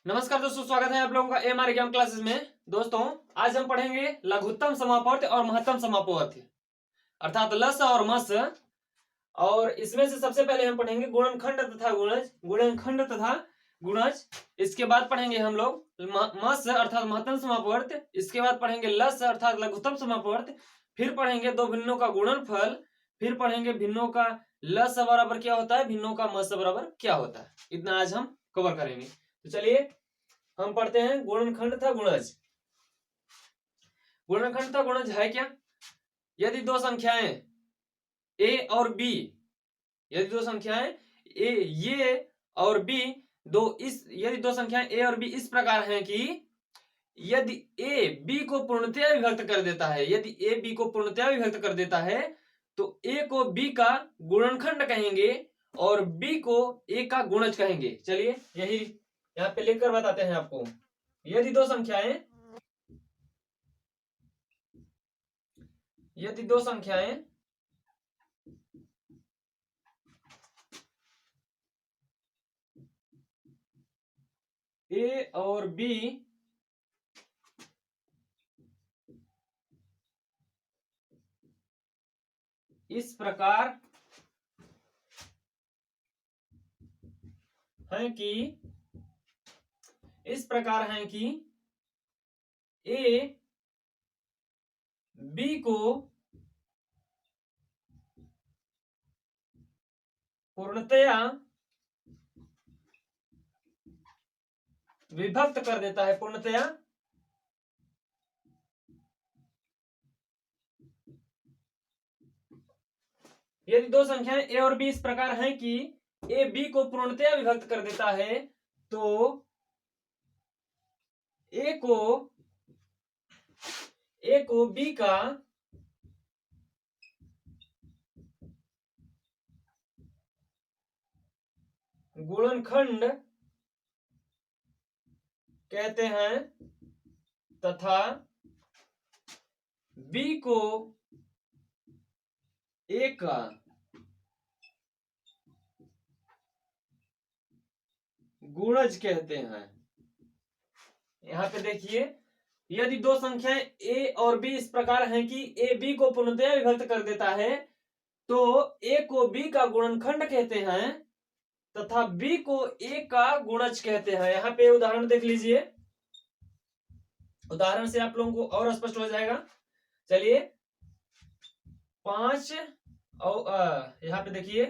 नमस्कार दोस्तों, स्वागत है आप लोगों का एमआर एग्जाम क्लासेस में। दोस्तों, आज हम पढ़ेंगे लघुत्तम समापवर्त और महत्तम समापवर्त, अर्थात लस और मस। और इसमें से सबसे पहले हम पढ़ेंगे गुणनखंड तथा गुणज, गुणनखंड तथा गुणज। इसके बाद पढ़ेंगे हम लोग मस अर्थात महत्तम समापवर्त। इसके बाद पढ़ेंगे लस अर्थात लघुत्तम समापवर्त। फिर पढ़ेंगे दो भिन्नों का गुणनफल। फिर पढ़ेंगे भिन्नों का लस बराबर क्या होता है, भिन्नों का मस बराबर क्या होता है। इतना आज हम कवर करेंगे। तो चलिए हम पढ़ते हैं गुणनखंड तथा गुणज। गुणनखंड तथा गुणज है क्या? यदि दो संख्याएं ए और बी, यदि दो संख्याएं ए ये और बी यदि दो संख्याएं ए और बी इस प्रकार हैं कि यदि ए बी को पूर्णतया विभक्त कर देता है, यदि ए बी को पूर्णतया विभक्त कर देता है तो ए को बी का गुणनखंड कहेंगे और बी को ए का गुणज कहेंगे। चलिए यही यहाँ पे लिखकर बताते हैं आपको। यदि दो संख्याएं ए और बी इस प्रकार हैं कि ए बी को पूर्णतया विभक्त कर देता है, पूर्णतया यदि दो संख्याएं ए और बी इस प्रकार हैं कि ए बी को पूर्णतया विभक्त कर देता है तो ए को बी का गुणनखंड कहते हैं तथा बी को ए का गुणज कहते हैं। यहां पे देखिए, यदि दो संख्याएं ए और बी इस प्रकार हैं कि ए बी को पूर्णतया विभक्त कर देता है तो ए को बी का गुणनखंड कहते हैं तथा बी को ए का गुणज कहते हैं। यहाँ पे उदाहरण देख लीजिए, उदाहरण से आप लोगों को और स्पष्ट हो जाएगा। चलिए 5 और यहाँ पे देखिए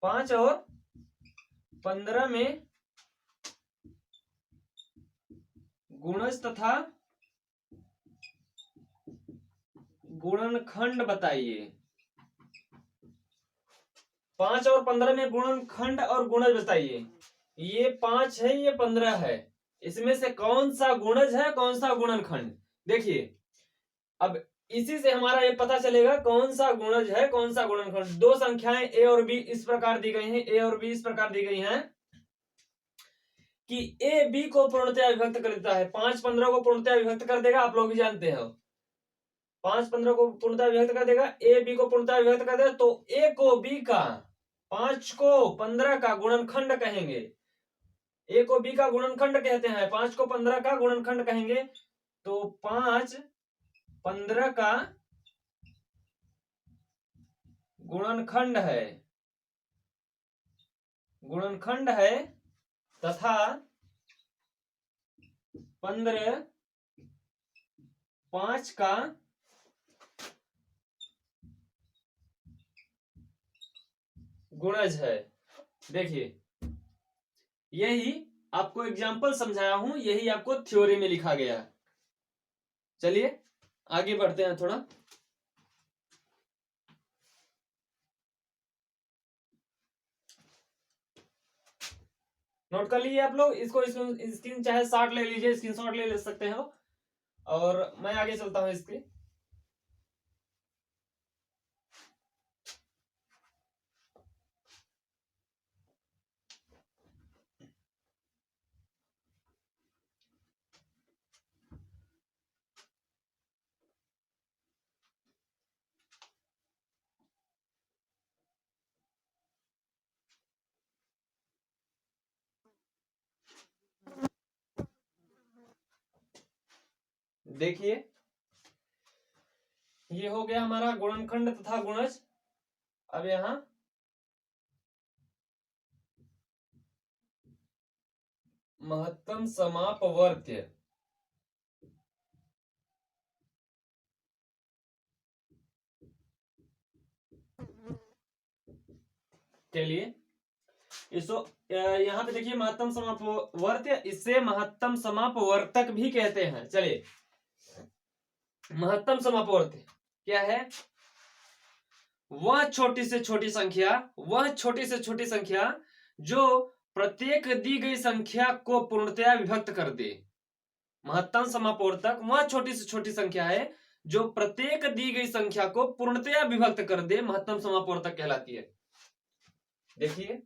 5 और 15 में गुणज तथा गुणनखंड बताइए। 5 और 15 में गुणनखंड और गुणज बताइए। ये 5 है, ये 15 है, इसमें से कौन सा गुणज है, कौन सा गुणनखंड? देखिए अब इसी से हमारा ये पता चलेगा कौन सा गुणज है, कौन सा गुणनखंड। दो संख्याएं ए और बी इस प्रकार दी गई हैं, ए और बी इस प्रकार दी गई हैं कि ए बी को पूर्णतया विभक्त कर देता है। 5 15 को पूर्णतया विभक्त कर देगा, आप लोग भी जानते हो। 5 15 को पूर्णतया विभक्त कर देगा, ए बी को पूर्णतया विभक्त कर देगा तो ए को बी का 5 को 15 का गुणनखंड कहेंगे। ए को बी का गुणनखंड कहते हैं, 5 को 15 का गुणनखंड कहेंगे। तो 5 15 का गुणनखंड है तथा 15 5 का गुणज है। देखिए यही आपको एग्जाम्पल समझाया हूं, यही आपको थ्योरी में लिखा गया है। चलिए आगे बढ़ते हैं थोड़ा। नोट कर लीजिए आप लोग इसको, स्क्रीन चाहे शॉट ले लीजिए, स्क्रीनशॉट ले सकते हो। और मैं आगे चलता हूं इसके। देखिए ये हो गया हमारा गुणनखंड तथा गुणज। अब यहाँ महत्तम समापवर्त्य, के लिए इसको यहाँ पे देखिए महत्तम समापवर्त्य, इससे महत्तम समापवर्तक भी कहते हैं। चलिए महत्तम समापवर्त्य क्या है? वह छोटी से छोटी संख्या, वह छोटी से छोटी संख्या जो प्रत्येक दी गई संख्या को पूर्णतया विभक्त कर दे। महत्तम समापवर्तक वह छोटी से छोटी संख्या है जो प्रत्येक दी गई संख्या को पूर्णतया विभक्त कर दे, महत्तम समापवर्तक कहलाती है। देखिए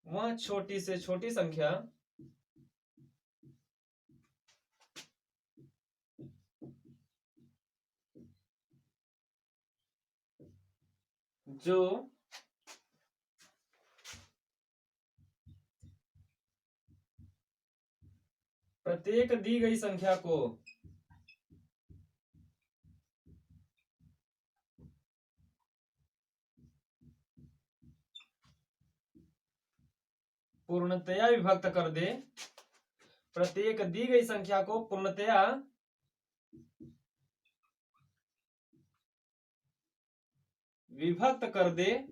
वह छोटी से छोटी संख्या जो प्रत्येक दी गई संख्या को पूर्णतया विभक्त कर दे, प्रत्येक दी गई संख्या को पूर्णतया विभक्त कर दे,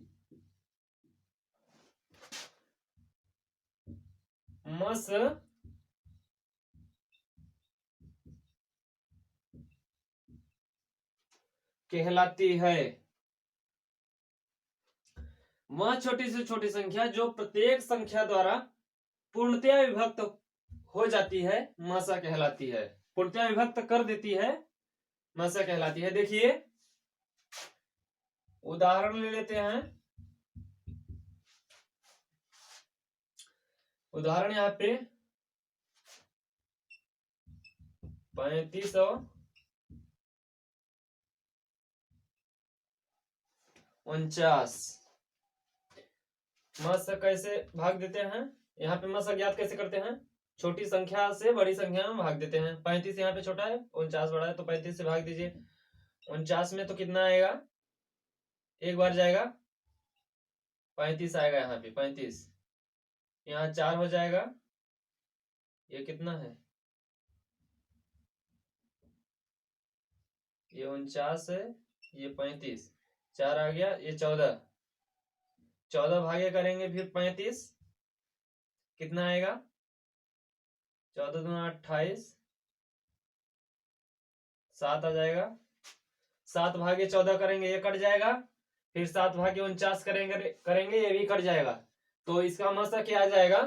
मस कहलाती है। वह छोटी से छोटी संख्या जो प्रत्येक संख्या द्वारा पूर्णतया विभक्त हो जाती है, मासा कहलाती है। पूर्णतया विभक्त कर देती है, मासा कहलाती है। देखिए उदाहरण ले लेते हैं। उदाहरण यहाँ पे 3549 मस कैसे भाग देते हैं? यहाँ पे मस ज्ञात कैसे करते हैं? छोटी संख्या से बड़ी संख्या में भाग देते हैं। 35 यहाँ पे छोटा है, 49 बड़ा है, तो 35 से भाग दीजिए। 49 में तो कितना आएगा? एक बार जाएगा, 35 आएगा। यहाँ पे 35, यहाँ 4 हो जाएगा। ये कितना है? ये 49 है, ये 35, 4 आ गया, ये 14। 14 भागे करेंगे फिर 35, कितना आएगा? 14 दूना 28, 7 आ जाएगा। 7 भागे 14 करेंगे, ये कट जाएगा। फिर 7 भागे 49 करेंगे, ये भी कट जाएगा। तो इसका मसा क्या आ जाएगा?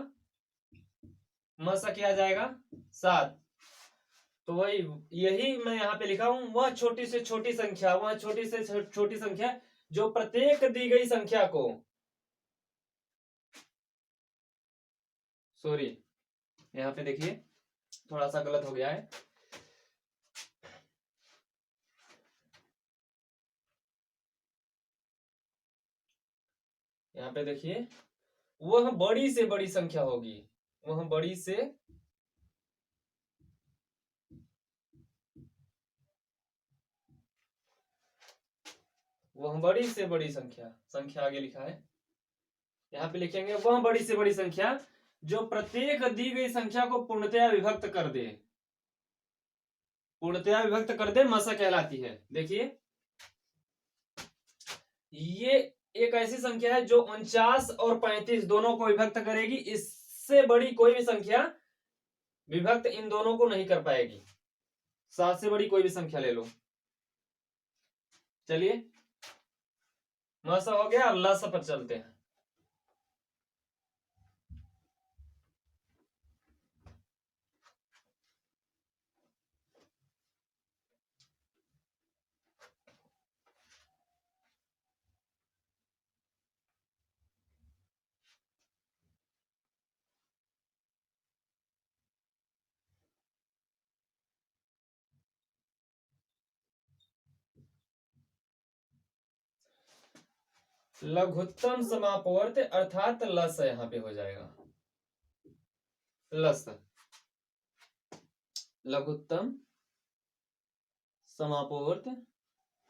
मसा क्या आ जाएगा? 7। तो वही, यही मैं यहाँ पे लिखा हूं, वह छोटी से छोटी संख्या, वह छोटी से छोटी संख्या जो प्रत्येक दी गई संख्या को, सॉरी यहाँ पे देखिए थोड़ा सा गलत हो गया है। यहाँ पे देखिए वह बड़ी से बड़ी संख्या होगी, वह बड़ी से बड़ी संख्या, संख्या आगे लिखा है, यहाँ पे लिखेंगे वह बड़ी से बड़ी संख्या जो प्रत्येक दी गई संख्या को पूर्णतया विभक्त कर दे, पूर्णतया विभक्त कर दे, मसा कहलाती है। देखिए ये एक ऐसी संख्या है जो 49 और 35 दोनों को विभक्त करेगी। इससे बड़ी कोई भी संख्या विभक्त इन दोनों को नहीं कर पाएगी। 7 से बड़ी कोई भी संख्या ले लो। चलिए मसा हो गया, अल्लाह सा पर चलते हैं। लघुत्तम समापवर्त अर्थात लस यहाँ पे हो जाएगा। लस, लघुत्तम समापवर्त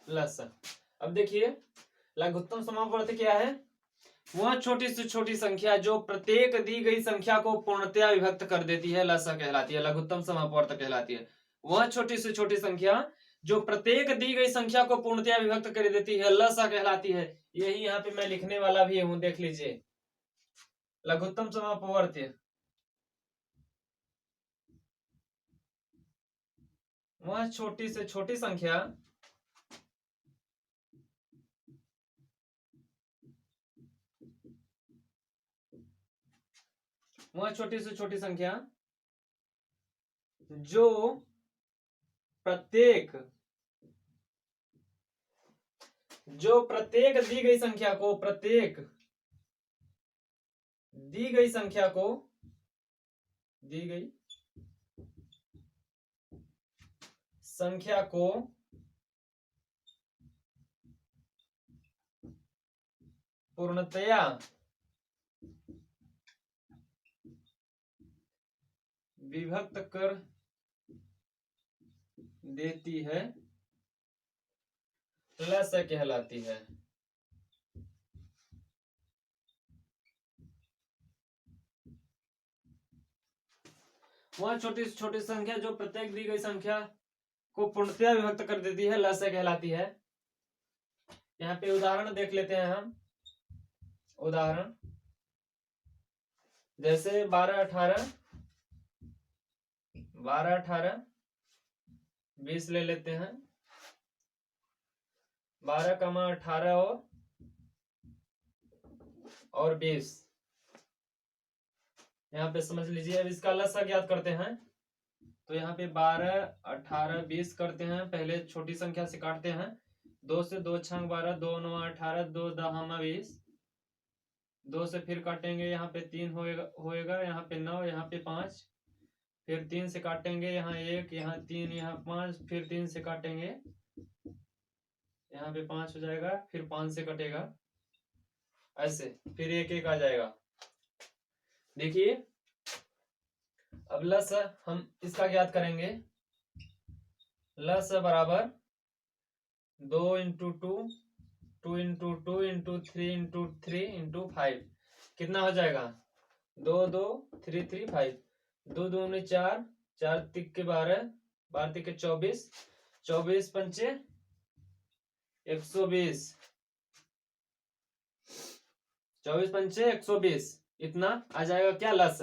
लस। अब देखिए लघुत्तम समापवर्त क्या है? वह छोटी से छोटी संख्या जो प्रत्येक दी गई संख्या को पूर्णतया विभक्त कर देती है, लस कहलाती है, लघुत्तम समापवर्त कहलाती है। वह छोटी से छोटी संख्या जो प्रत्येक दी गई संख्या को पूर्णतया विभक्त कर देती है, लस कहलाती है। यही यहाँ पे मैं लिखने वाला भी हूं, देख लीजिए, लघुत्तम समापवर्त। वह छोटी से छोटी संख्या वह छोटी से छोटी संख्या जो प्रत्येक दी गई संख्या को प्रत्येक दी गई संख्या को दी गई संख्या को पूर्णतया विभक्त कर देती है, लस कहलाती है। वह छोटी से छोटी संख्या जो प्रत्येक दी गई संख्या को पूर्णतया विभक्त कर देती है, लस कहलाती है। यहाँ पे उदाहरण देख लेते हैं हम। उदाहरण जैसे 12, 18, 20 ले लेते हैं। 12, 18 और 20 यहाँ पे समझ लीजिए। अब इसका लसा ज्ञात करते हैं। तो यहाँ पे 12, 18, 20 करते हैं। पहले छोटी संख्या से काटते हैं। 2 से 2 छंग 12, 2 9 18, 2 10 20। 2 से फिर काटेंगे, यहाँ पे 3 होएगा, यहाँ पे 9, यहाँ पे 5। फिर 3 से काटेंगे, यहाँ 1, यहाँ 3, यहाँ 5। फिर 3 से काटेंगे, यहाँ पे 5 हो जाएगा। फिर 5 से कटेगा, ऐसे फिर 1 1 आ जाएगा। देखिए अब लस हम इसका ज्ञात करेंगे। लस बराबर 2 × 2, 2 × 2 × 3 × 3 × 5 कितना हो जाएगा? 2 2 3 3 5। 2 2 में 4, 4 तिक के 12, 12 तिक के 24, 24 पंचे 120, 24 पंचे 120, इतना आ जाएगा क्या लस?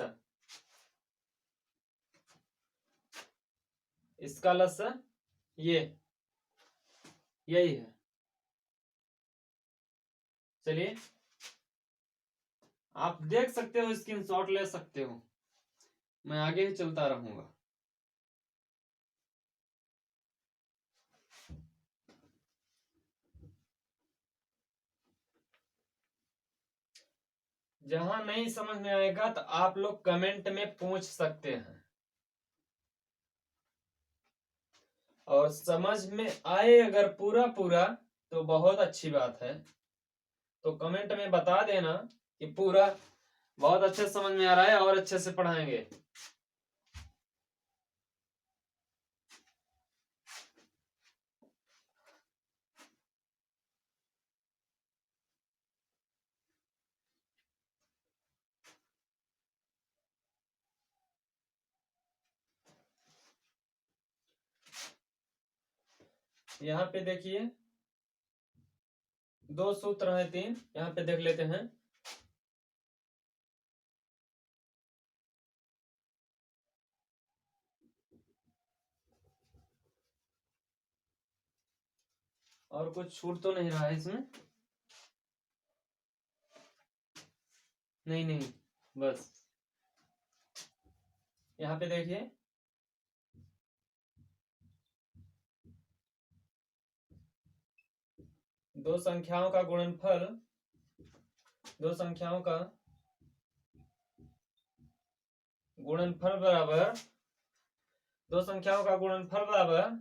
इसका लस यही है। चलिए आप देख सकते हो, स्क्रीनशॉट ले सकते हो, मैं आगे ही चलता रहूंगा। जहां नहीं समझ में आएगा तो आप लोग कमेंट में पूछ सकते हैं, और समझ में आए अगर पूरा पूरा तो बहुत अच्छी बात है। तो कमेंट में बता देना कि पूरा बहुत अच्छे से समझ में आ रहा है और अच्छे से पढ़ाएंगे। यहाँ पे देखिए 2 सूत्र है, 3, यहाँ पे देख लेते हैं। और कुछ छूट तो नहीं रहा है इसमें? नहीं, बस यहाँ पे देखिए दो संख्याओं का गुणनफल बराबर, दो संख्याओं का गुणनफल बराबर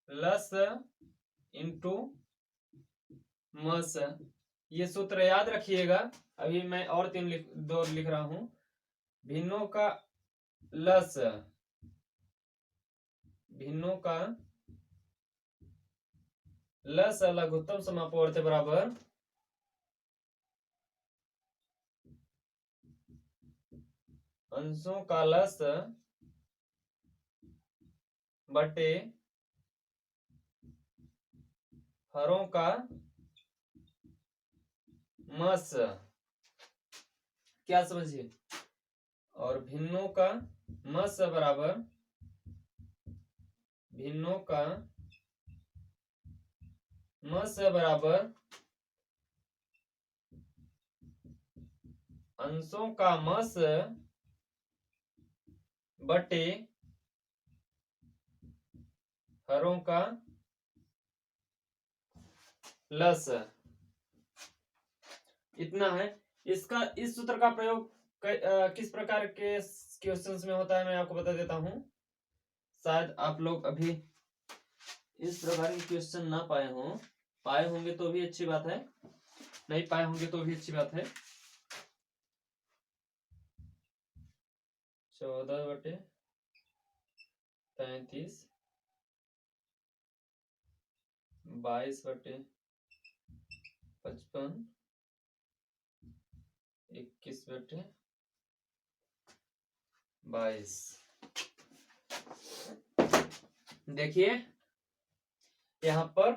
लस इंटू मस। ये सूत्र याद रखिएगा। अभी मैं और 2 लिख रहा हूं। भिन्नों का लस, भिन्नों का लस लघुत्तम समापवर्त बराबर अंशों का लस बटे हरों का मस। क्या समझिए? और भिन्नों का मस बराबर भिन्नों का मस बराबर अंशों का मस बटे हरों का लस। इतना है। इसका इस सूत्र का प्रयोग किस प्रकार के क्वेश्चंस में होता है मैं आपको बता देता हूं। शायद आप लोग अभी इस प्रकार के क्वेश्चन ना पाए हों, पाए होंगे तो भी अच्छी बात है, नहीं पाए होंगे तो भी अच्छी बात है। 14/33, 22/55, 21/22। देखिए यहाँ पर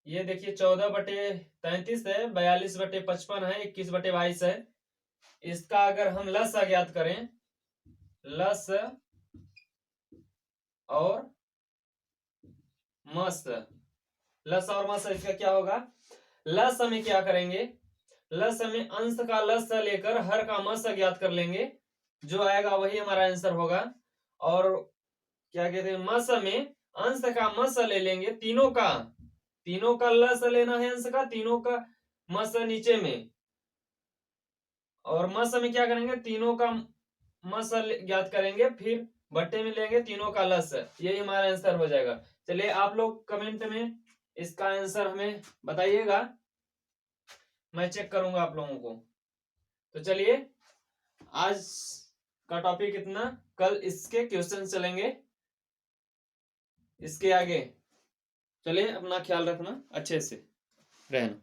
ये देखिए 14/33 है, 42/55 है, 21/22 है। इसका अगर हम लस अज्ञात करें, लस और मस, लस और मस, इसका क्या होगा? लस में क्या करेंगे? लस में अंश का लस लेकर हर का मस ज्ञात कर लेंगे, जो आएगा वही हमारा आंसर होगा। और क्या कहते हैं, मस में अंश का मस ले लेंगे, तीनों का लस लेना है, अंश का, तीनों का मस नीचे में, और मस में क्या करेंगे? तीनों का मस ज्ञात करेंगे, फिर बट्टे में लेंगे तीनों का लस, यही हमारा आंसर हो जाएगा। चलिए आप लोग कमेंट में इसका आंसर हमें बताइएगा, मैं चेक करूंगा आप लोगों को। तो चलिए आज का टॉपिक इतना, कल इसके क्वेश्चन चलेंगे इसके आगे। चलिए अपना ख्याल रखना, अच्छे से रहना।